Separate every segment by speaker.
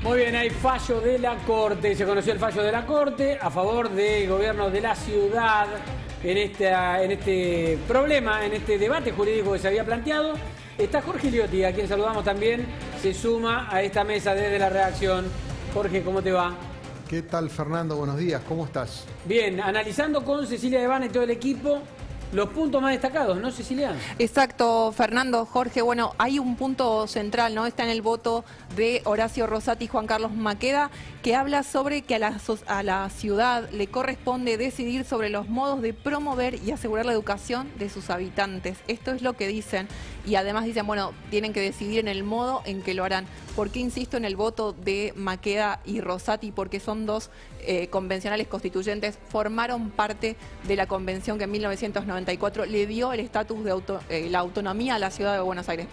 Speaker 1: Muy bien, hay fallo de la Corte. Se conoció el fallo de la Corte a favor del gobierno de la ciudad en este problema, en este debate jurídico que se había planteado. Está Jorge Liotti, a quien saludamos también. Se suma a esta mesa desde la redacción. Jorge, ¿cómo te va?
Speaker 2: ¿Qué tal, Fernando? Buenos días, ¿cómo estás?
Speaker 1: Bien, analizando con Cecilia Devane y todo el equipo los puntos más destacados, ¿no, Cecilia?
Speaker 3: Exacto, Fernando, Jorge. Bueno, hay un punto central, ¿no? Está en el voto de Horacio Rosati y Juan Carlos Maqueda, que habla sobre que a la ciudad le corresponde decidir sobre los modos de promover y asegurar la educación de sus habitantes. Esto es lo que dicen. Y además dicen, bueno, tienen que decidir en el modo en que lo harán. ¿Por qué insisto en el voto de Maqueda y Rosati? Porque son dos convencionales constituyentes, formaron parte de la convención que en 1994 le dio el estatus de la autonomía a la ciudad de Buenos Aires,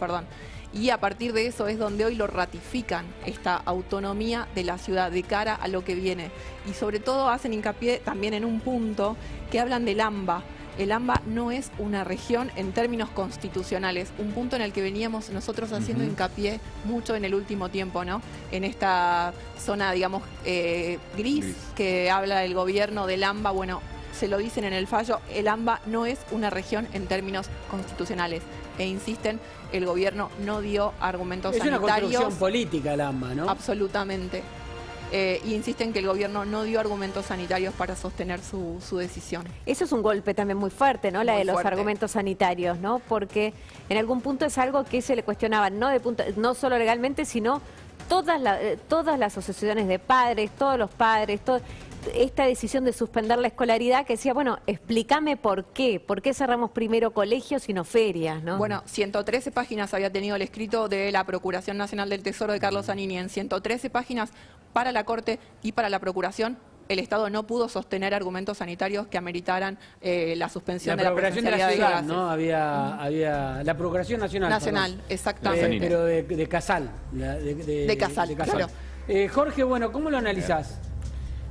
Speaker 3: y a partir de eso es donde hoy lo ratifican, esta autonomía de la ciudad de cara a lo que viene. Y sobre todo hacen hincapié también en un punto que hablan del AMBA. El AMBA no es una región en términos constitucionales, un punto en el que veníamos nosotros haciendo hincapié mucho en el último tiempo, ¿no? En esta zona, digamos, gris que habla el gobierno del AMBA. Bueno, se lo dicen en el fallo, el AMBA no es una región en términos constitucionales. E insisten, el gobierno no dio argumentos sanitarios.
Speaker 1: Es una construcción política el AMBA, ¿no?
Speaker 3: Absolutamente. Y insisten que el gobierno no dio argumentos sanitarios para sostener su decisión.
Speaker 4: Eso es un golpe también muy fuerte, ¿no? La de los argumentos sanitarios, ¿no? Porque en algún punto es algo que se le cuestionaba, no solo legalmente, sino todas las asociaciones de padres, todos los padres, esta decisión de suspender la escolaridad, que decía, bueno, explícame por qué cerramos primero colegios y no ferias, ¿no?
Speaker 3: Bueno, 113 páginas había tenido el escrito de la Procuración Nacional del Tesoro de Carlos Zanini. En 113 páginas para la Corte y para la Procuración, el Estado no pudo sostener argumentos sanitarios que ameritaran la suspensión de la presencialidad de clases.
Speaker 1: ¿No? Había la Procuración Nacional.
Speaker 3: Nacional, exactamente.
Speaker 1: Pero de Casal.
Speaker 3: De Casal, claro.
Speaker 1: Jorge, bueno, ¿cómo lo analizás?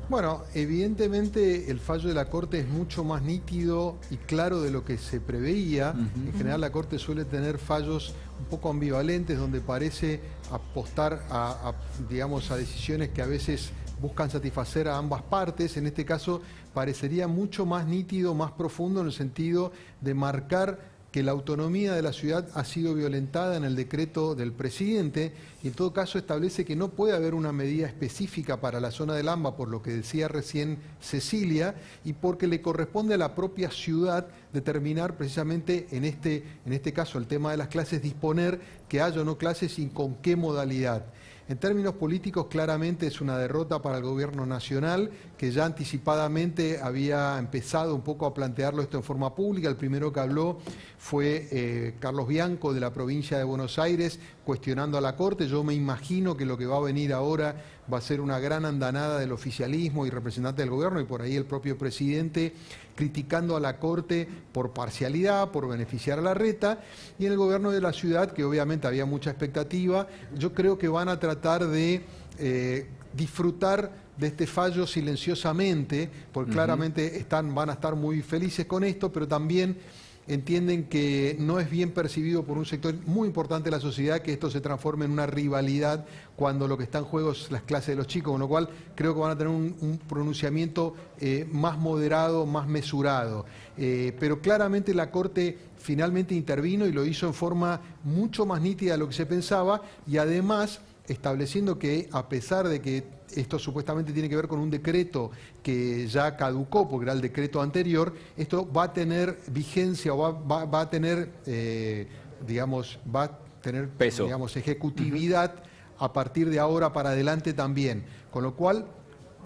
Speaker 2: Bueno, evidentemente el fallo de la Corte es mucho más nítido y claro de lo que se preveía. En general la Corte suele tener fallos un poco ambivalentes donde parece apostar digamos, a decisiones que a veces buscan satisfacer a ambas partes. En este caso parecería mucho más nítido, más profundo en el sentido de marcar que la autonomía de la ciudad ha sido violentada en el decreto del presidente y en todo caso establece que no puede haber una medida específica para la zona del AMBA, por lo que decía recién Cecilia, y porque le corresponde a la propia ciudad determinar precisamente en este caso el tema de las clases, disponer que haya o no clases y con qué modalidad. En términos políticos, claramente es una derrota para el gobierno nacional, que ya anticipadamente había empezado un poco a plantearlo esto en forma pública. El primero que habló fue Carlos Bianco, de la provincia de Buenos Aires, cuestionando a la Corte. Yo me imagino que lo que va a venir ahora va a ser una gran andanada del oficialismo y representantes del gobierno, y por ahí el propio presidente criticando a la Corte por parcialidad, por beneficiar a Larreta, y en el gobierno de la ciudad, que obviamente había mucha expectativa, yo creo que van a tratar de disfrutar de este fallo silenciosamente, porque claramente van a estar muy felices con esto, pero también entienden que no es bien percibido por un sector muy importante de la sociedad que esto se transforme en una rivalidad cuando lo que está en juego es las clases de los chicos, con lo cual creo que van a tener un pronunciamiento más moderado, más mesurado. Pero claramente la Corte finalmente intervino y lo hizo en forma mucho más nítida de lo que se pensaba, y además estableciendo que, a pesar de que esto supuestamente tiene que ver con un decreto que ya caducó, porque era el decreto anterior, esto va a tener vigencia o va a tener, peso, digamos, ejecutividad a partir de ahora para adelante también. Con lo cual,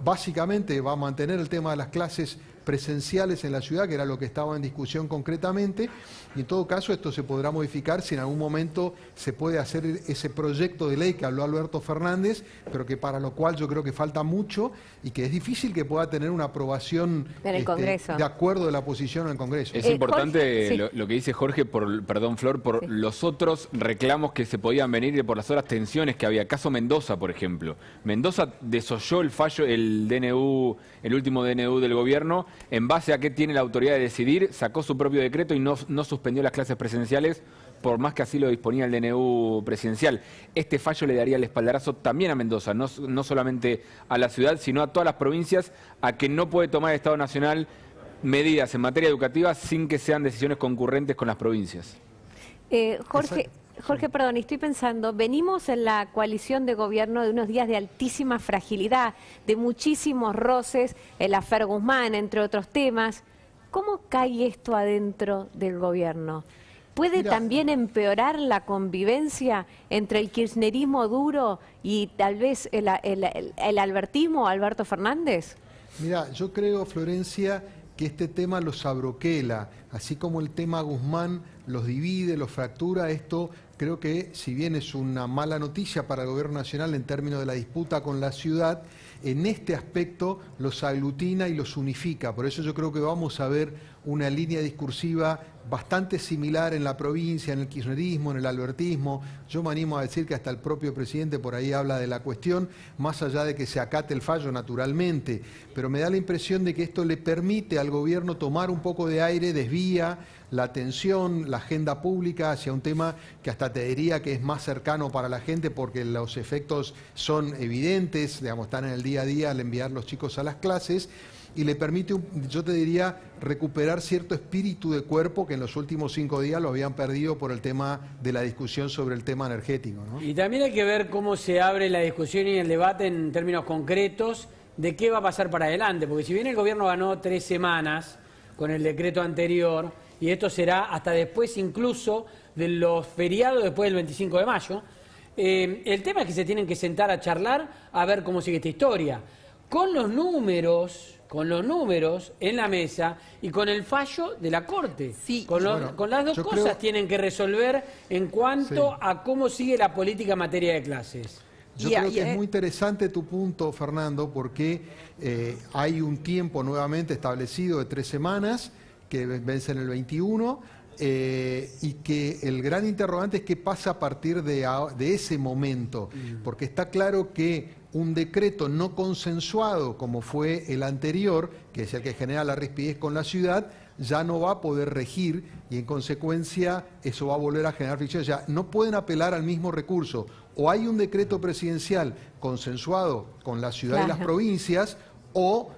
Speaker 2: básicamente va a mantener el tema de las clases presenciales en la ciudad, que era lo que estaba en discusión concretamente, y en todo caso esto se podrá modificar si en algún momento se puede hacer ese proyecto de ley que habló Alberto Fernández, pero que para lo cual yo creo que falta mucho y que es difícil que pueda tener una aprobación
Speaker 4: en el Congreso,
Speaker 2: de acuerdo de la posición en el Congreso.
Speaker 5: Es importante
Speaker 4: Jorge,
Speaker 5: lo que dice Jorge, Flor, por los otros reclamos que se podían venir y por las otras tensiones que había. Caso Mendoza, por ejemplo. Mendoza desoyó el fallo, el último DNU del gobierno, en base a que tiene la autoridad de decidir, sacó su propio decreto y no suspendió las clases presenciales por más que así lo disponía el DNU presidencial. Este fallo le daría el espaldarazo también a Mendoza, no solamente a la ciudad, sino a todas las provincias, a que no puede tomar el Estado Nacional medidas en materia educativa sin que sean decisiones concurrentes con las provincias.
Speaker 4: Jorge, perdón, estoy pensando, venimos en la coalición de gobierno de unos días de altísima fragilidad, de muchísimos roces, el afer Guzmán, entre otros temas. ¿Cómo cae esto adentro del gobierno? ¿Puede también empeorar la convivencia entre el kirchnerismo duro y tal vez el albertismo, Alberto Fernández?
Speaker 2: Mira, yo creo, Florencia, que este tema los abroquela, así como el tema Guzmán los divide, los fractura. Esto creo que, si bien es una mala noticia para el gobierno nacional en términos de la disputa con la ciudad, en este aspecto los aglutina y los unifica. Por eso yo creo que vamos a ver una línea discursiva bastante similar en la provincia, en el kirchnerismo, en el albertismo. Yo me animo a decir que hasta el propio presidente por ahí habla de la cuestión, más allá de que se acate el fallo naturalmente. Pero me da la impresión de que esto le permite al gobierno tomar un poco de aire, desvía la atención, la agenda pública hacia un tema que hasta te diría que es más cercano para la gente porque los efectos son evidentes, digamos, están en el día a día al enviar los chicos a las clases, y le permite, yo te diría, recuperar cierto espíritu de cuerpo que en los últimos 5 días lo habían perdido por el tema de la discusión sobre el tema energético, ¿no?
Speaker 1: Y también hay que ver cómo se abre la discusión y el debate en términos concretos de qué va a pasar para adelante, porque si bien el gobierno ganó 3 semanas con el decreto anterior, y esto será hasta después incluso de los feriados después del 25 de mayo, el tema es que se tienen que sentar a charlar a ver cómo sigue esta historia. Con los números en la mesa y con el fallo de la Corte.
Speaker 3: Sí.
Speaker 1: Con las dos cosas tienen que resolver en cuanto a cómo sigue la política en materia de clases.
Speaker 2: Yo creo que es muy interesante tu punto, Fernando, porque hay un tiempo nuevamente establecido de 3 semanas que vence en el 21 y que el gran interrogante es qué pasa a partir de ese momento, porque está claro que un decreto no consensuado como fue el anterior, que es el que genera la rispidez con la ciudad, ya no va a poder regir y en consecuencia eso va a volver a generar fricción. Ya no pueden apelar al mismo recurso. O hay un decreto presidencial consensuado con la ciudad y las provincias, o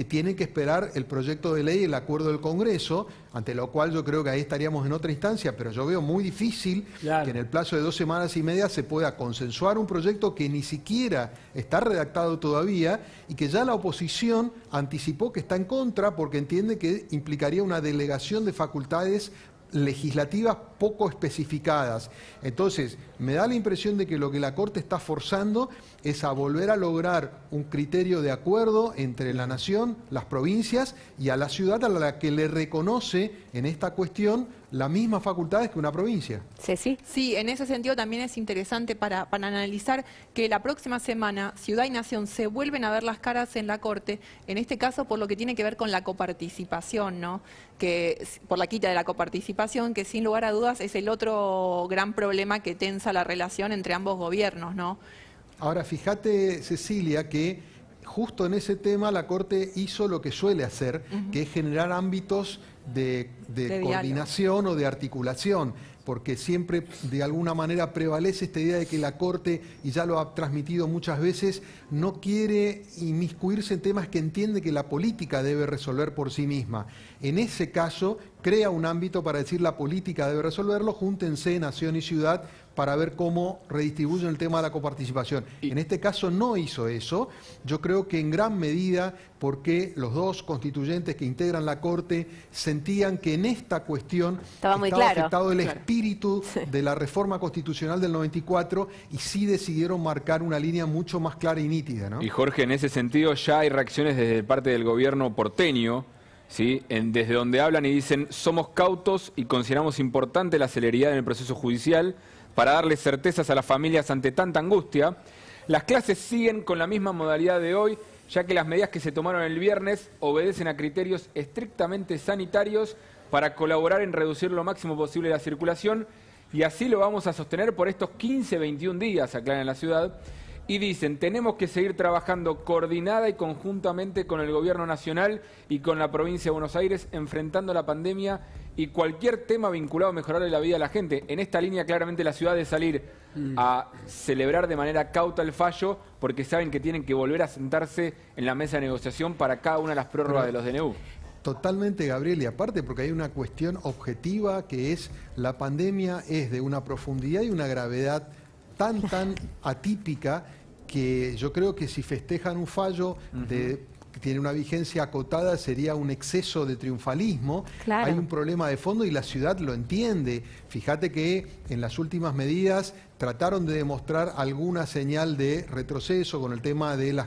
Speaker 2: tienen que esperar el proyecto de ley, el acuerdo del Congreso, ante lo cual yo creo que ahí estaríamos en otra instancia, pero yo veo muy difícil que en el plazo de 2 semanas y media se pueda consensuar un proyecto que ni siquiera está redactado todavía y que ya la oposición anticipó que está en contra porque entiende que implicaría una delegación de facultades legislativas poco especificadas. Entonces, me da la impresión de que lo que la Corte está forzando es a volver a lograr un criterio de acuerdo entre la nación, las provincias y a la ciudad, a la que le reconoce en esta cuestión las mismas facultades que una provincia.
Speaker 4: ¿Ceci?
Speaker 3: Sí, en ese sentido también es interesante para analizar que la próxima semana Ciudad y Nación se vuelven a ver las caras en la Corte, en este caso por lo que tiene que ver con la coparticipación, ¿no? Que por la quita de la coparticipación, que sin lugar a dudas es el otro gran problema que tensa la relación entre ambos gobiernos, ¿no?
Speaker 2: Ahora, fíjate, Cecilia, que justo en ese tema la Corte hizo lo que suele hacer, que es generar ámbitos de coordinación o de articulación, porque siempre de alguna manera prevalece esta idea de que la Corte, y ya lo ha transmitido muchas veces, no quiere inmiscuirse en temas que entiende que la política debe resolver por sí misma. En ese caso, crea un ámbito para decir la política debe resolverlo, júntense nación y ciudad para ver cómo redistribuyen el tema de la coparticipación. En este caso no hizo eso, yo creo que en gran medida porque los 2 constituyentes que integran la Corte sentían que en esta cuestión estaba afectado el espíritu de la reforma constitucional del 94 y sí decidieron marcar una línea mucho más clara y nítida, ¿no?
Speaker 5: Y Jorge, en ese sentido ya hay reacciones desde parte del gobierno porteño, ¿sí? Desde donde hablan y dicen somos cautos y consideramos importante la celeridad en el proceso judicial para darle certezas a las familias ante tanta angustia. Las clases siguen con la misma modalidad de hoy, ya que las medidas que se tomaron el viernes obedecen a criterios estrictamente sanitarios para colaborar en reducir lo máximo posible la circulación, y así lo vamos a sostener por estos 15-21 días, aclaran en la ciudad. y dicen, tenemos que seguir trabajando coordinada y conjuntamente con el gobierno nacional y con la provincia de Buenos Aires, enfrentando la pandemia y cualquier tema vinculado a mejorar la vida de la gente. En esta línea, claramente, la ciudad debe salir a celebrar de manera cauta el fallo, porque saben que tienen que volver a sentarse en la mesa de negociación para cada una de las prórrogas de los DNU.
Speaker 2: Totalmente, Gabriel, y aparte porque hay una cuestión objetiva que es la pandemia es de una profundidad y una gravedad tan atípica que yo creo que si festejan un fallo que tiene una vigencia acotada sería un exceso de triunfalismo.
Speaker 4: Claro.
Speaker 2: Hay un problema de fondo y la ciudad lo entiende. Fíjate que en las últimas medidas trataron de demostrar alguna señal de retroceso con el tema del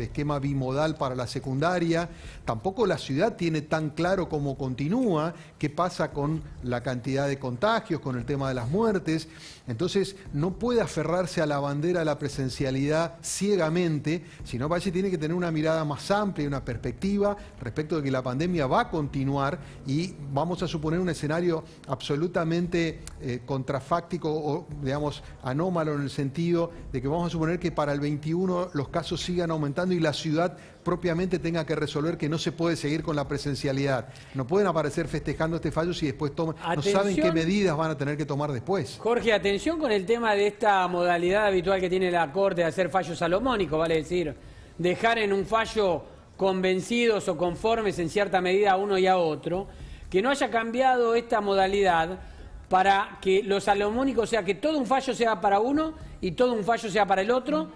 Speaker 2: esquema bimodal para la secundaria. Tampoco la ciudad tiene tan claro cómo continúa, qué pasa con la cantidad de contagios, con el tema de las muertes. Entonces no puede aferrarse a la bandera de la presencialidad ciegamente, sino parece que tiene que tener una mirada más amplia y una perspectiva respecto de que la pandemia va a continuar y vamos a suponer un escenario absolutamente contrafáctico o, digamos, anómalo en el sentido de que vamos a suponer que para el 21 los casos sigan aumentando y la ciudad propiamente tenga que resolver que no se puede seguir con la presencialidad. No pueden aparecer festejando este fallo si después no saben qué medidas van a tener que tomar después.
Speaker 1: Jorge, atención con el tema de esta modalidad habitual que tiene la Corte de hacer fallos salomónicos, vale decir, dejar en un fallo convencidos o conformes en cierta medida a uno y a otro, que no haya cambiado esta modalidad para que lo salomónico sea que todo un fallo sea para uno y todo un fallo sea para el otro,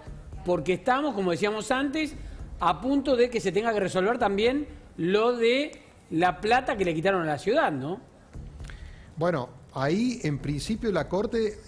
Speaker 1: porque estamos, como decíamos antes, a punto de que se tenga que resolver también lo de la plata que le quitaron a la ciudad, ¿no?
Speaker 2: Bueno, ahí en principio la Corte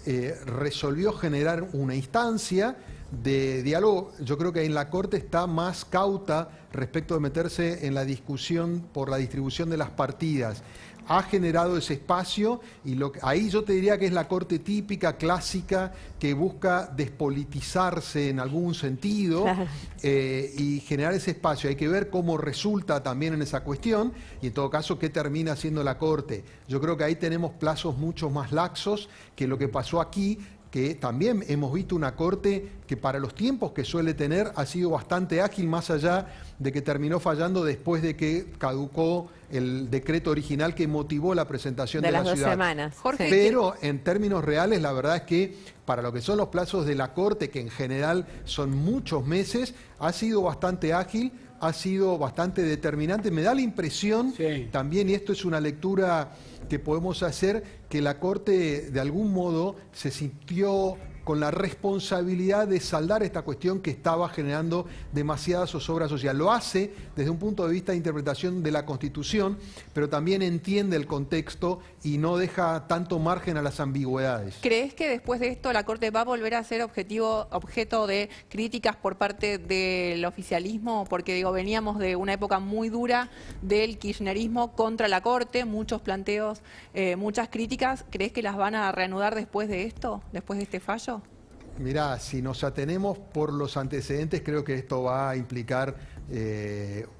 Speaker 2: resolvió generar una instancia de diálogo. Yo creo que en la Corte está más cauta respecto de meterse en la discusión por la distribución de las partidas. Ha generado ese espacio y ahí yo te diría que es la Corte típica, clásica, que busca despolitizarse en algún sentido.
Speaker 4: Claro.
Speaker 2: Y generar ese espacio. Hay que ver cómo resulta también en esa cuestión y en todo caso qué termina haciendo la Corte. Yo creo que ahí tenemos plazos mucho más laxos que lo que pasó aquí, que también hemos visto una Corte que para los tiempos que suele tener ha sido bastante ágil, más allá de que terminó fallando después de que caducó el decreto original que motivó la presentación de la ciudad.
Speaker 4: 2 semanas.
Speaker 3: Jorge,
Speaker 2: Pero en términos reales, la verdad es que para lo que son los plazos de la Corte, que en general son muchos meses, ha sido bastante ágil, ha sido bastante determinante. Me da la impresión también, y esto es una lectura que podemos hacer, que la Corte de algún modo se sintió con la responsabilidad de saldar esta cuestión que estaba generando demasiada zozobra social. Lo hace desde un punto de vista de interpretación de la Constitución, pero también entiende el contexto y no deja tanto margen a las ambigüedades.
Speaker 3: ¿Crees que después de esto la Corte va a volver a ser objeto de críticas por parte del oficialismo? Porque digo, veníamos de una época muy dura del kirchnerismo contra la Corte, muchos planteos, muchas críticas. ¿Crees que las van a reanudar después de esto, después de este fallo?
Speaker 2: Mirá, si nos atenemos por los antecedentes, creo que esto va a implicar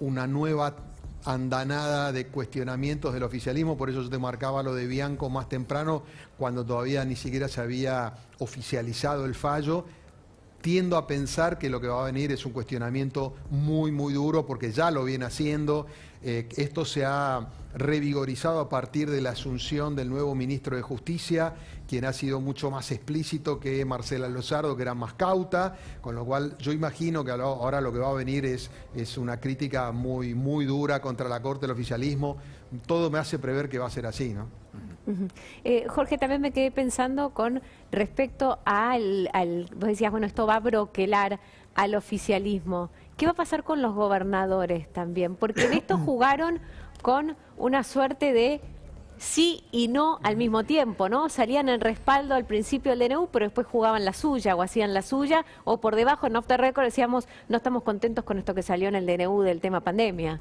Speaker 2: una nueva andanada de cuestionamientos del oficialismo. Por eso yo te marcaba lo de Bianco más temprano, cuando todavía ni siquiera se había oficializado el fallo. Tiendo a pensar que lo que va a venir es un cuestionamiento muy, muy duro, porque ya lo viene haciendo. Esto se ha revigorizado a partir de la asunción del nuevo ministro de Justicia, quien ha sido mucho más explícito que Marcela Lozardo, que era más cauta, con lo cual yo imagino que ahora lo que va a venir es una crítica muy, muy dura contra la Corte del oficialismo. Todo me hace prever que va a ser así, ¿no?
Speaker 4: Jorge, también me quedé pensando con respecto vos decías, bueno, esto va a broquelar al oficialismo. ¿Qué va a pasar con los gobernadores también? Porque en esto jugaron con una suerte de sí y no al mismo tiempo, ¿no? Salían en respaldo al principio del DNU, pero después jugaban la suya o hacían la suya, o por debajo en off the record decíamos, no estamos contentos con esto que salió en el DNU del tema pandemia.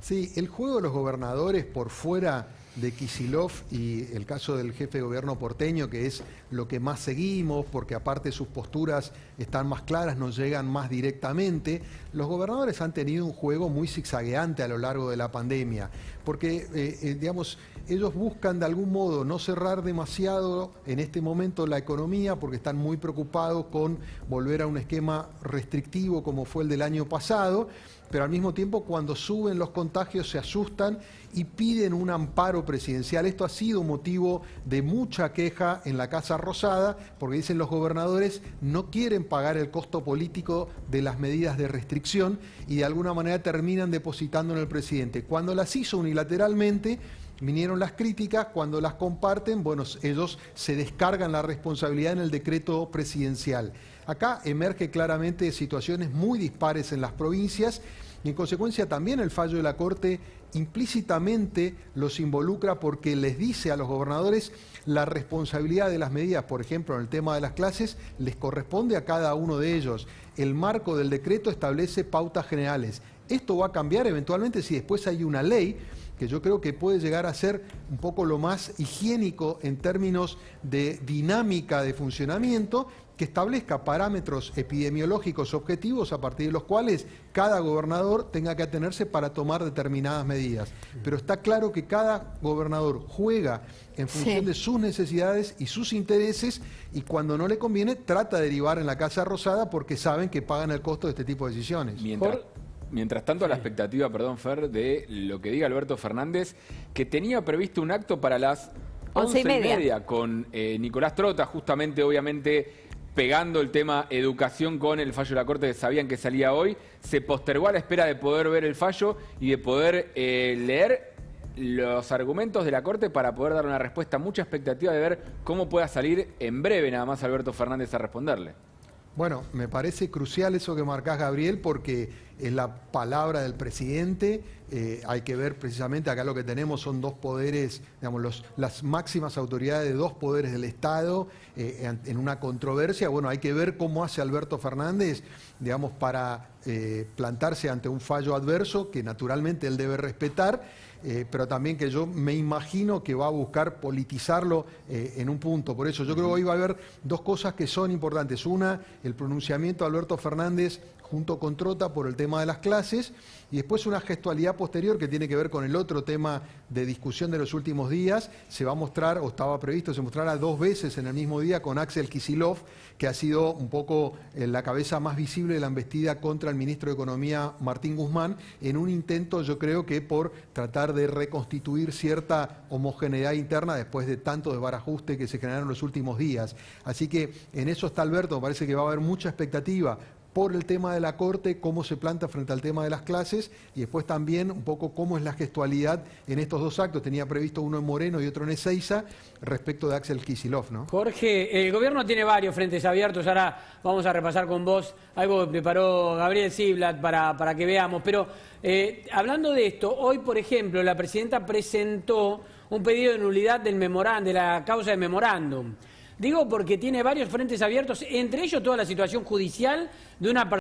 Speaker 2: Sí, el juego de los gobernadores por fuera de Kicillof y el caso del jefe de gobierno porteño, que es lo que más seguimos, porque aparte sus posturas están más claras, nos llegan más directamente, los gobernadores han tenido un juego muy zigzagueante a lo largo de la pandemia, porque, digamos, ellos buscan de algún modo no cerrar demasiado en este momento la economía, porque están muy preocupados con volver a un esquema restrictivo como fue el del año pasado, pero al mismo tiempo cuando suben los contagios se asustan y piden un amparo presidencial. Esto ha sido motivo de mucha queja en la Casa Rosada, porque dicen los gobernadores no quieren pagar el costo político de las medidas de restricción y de alguna manera terminan depositando en el presidente. Cuando las hizo unilateralmente, vinieron las críticas, cuando las comparten, bueno, ellos se descargan la responsabilidad en el decreto presidencial. Acá emerge claramente situaciones muy dispares en las provincias y en consecuencia también el fallo de la Corte implícitamente los involucra porque les dice a los gobernadores la responsabilidad de las medidas, por ejemplo, en el tema de las clases, les corresponde a cada uno de ellos. El marco del decreto establece pautas generales. Esto va a cambiar eventualmente si después hay una ley que yo creo que puede llegar a ser un poco lo más higiénico en términos de dinámica de funcionamiento, que establezca parámetros epidemiológicos objetivos a partir de los cuales cada gobernador tenga que atenerse para tomar determinadas medidas. Pero está claro que cada gobernador juega en función de sus necesidades y sus intereses y cuando no le conviene trata de derivar en la Casa Rosada porque saben que pagan el costo de este tipo de decisiones.
Speaker 5: Mientras tanto, la expectativa, perdón, Fer, de lo que diga Alberto Fernández, que tenía previsto un acto para las 11:30 con Nicolás Trota, justamente, obviamente, pegando el tema educación con el fallo de la Corte que sabían que salía hoy, se postergó a la espera de poder ver el fallo y de poder leer los argumentos de la Corte para poder dar una respuesta. Mucha expectativa de ver cómo pueda salir en breve nada más Alberto Fernández a responderle.
Speaker 2: Bueno, me parece crucial eso que marcás, Gabriel, porque es la palabra del presidente. Hay que ver precisamente, acá lo que tenemos son dos poderes, digamos, las máximas autoridades de dos poderes del Estado en una controversia. Bueno, hay que ver cómo hace Alberto Fernández, digamos, para plantarse ante un fallo adverso que naturalmente él debe respetar, pero también que yo me imagino que va a buscar politizarlo en un punto. Por eso yo creo que hoy va a haber dos cosas que son importantes. Una, el pronunciamiento de Alberto Fernández junto con Trota por el tema de las clases, y después una gestualidad posterior que tiene que ver con el otro tema de discusión de los últimos días. Se va a mostrar, o estaba previsto, se mostrará 2 veces en el mismo día con Axel Kicillof, que ha sido un poco la cabeza más visible de la embestida contra el ministro de Economía, Martín Guzmán, en un intento, yo creo que por tratar de reconstituir cierta homogeneidad interna después de tanto desbarajuste que se generaron en los últimos días. Así que en eso está Alberto, me parece que va a haber mucha expectativa por el tema de la Corte, cómo se planta frente al tema de las clases y después también un poco cómo es la gestualidad en estos dos actos. Tenía previsto uno en Moreno y otro en Ezeiza respecto de Axel Kicillof, ¿no?
Speaker 1: Jorge, el gobierno tiene varios frentes abiertos. Ahora vamos a repasar con vos algo que preparó Gabriel Ziblatt para que veamos. Pero hablando de esto, hoy, por ejemplo, la presidenta presentó un pedido de nulidad de la causa de memorándum. Digo porque tiene varios frentes abiertos, entre ellos toda la situación judicial de una persona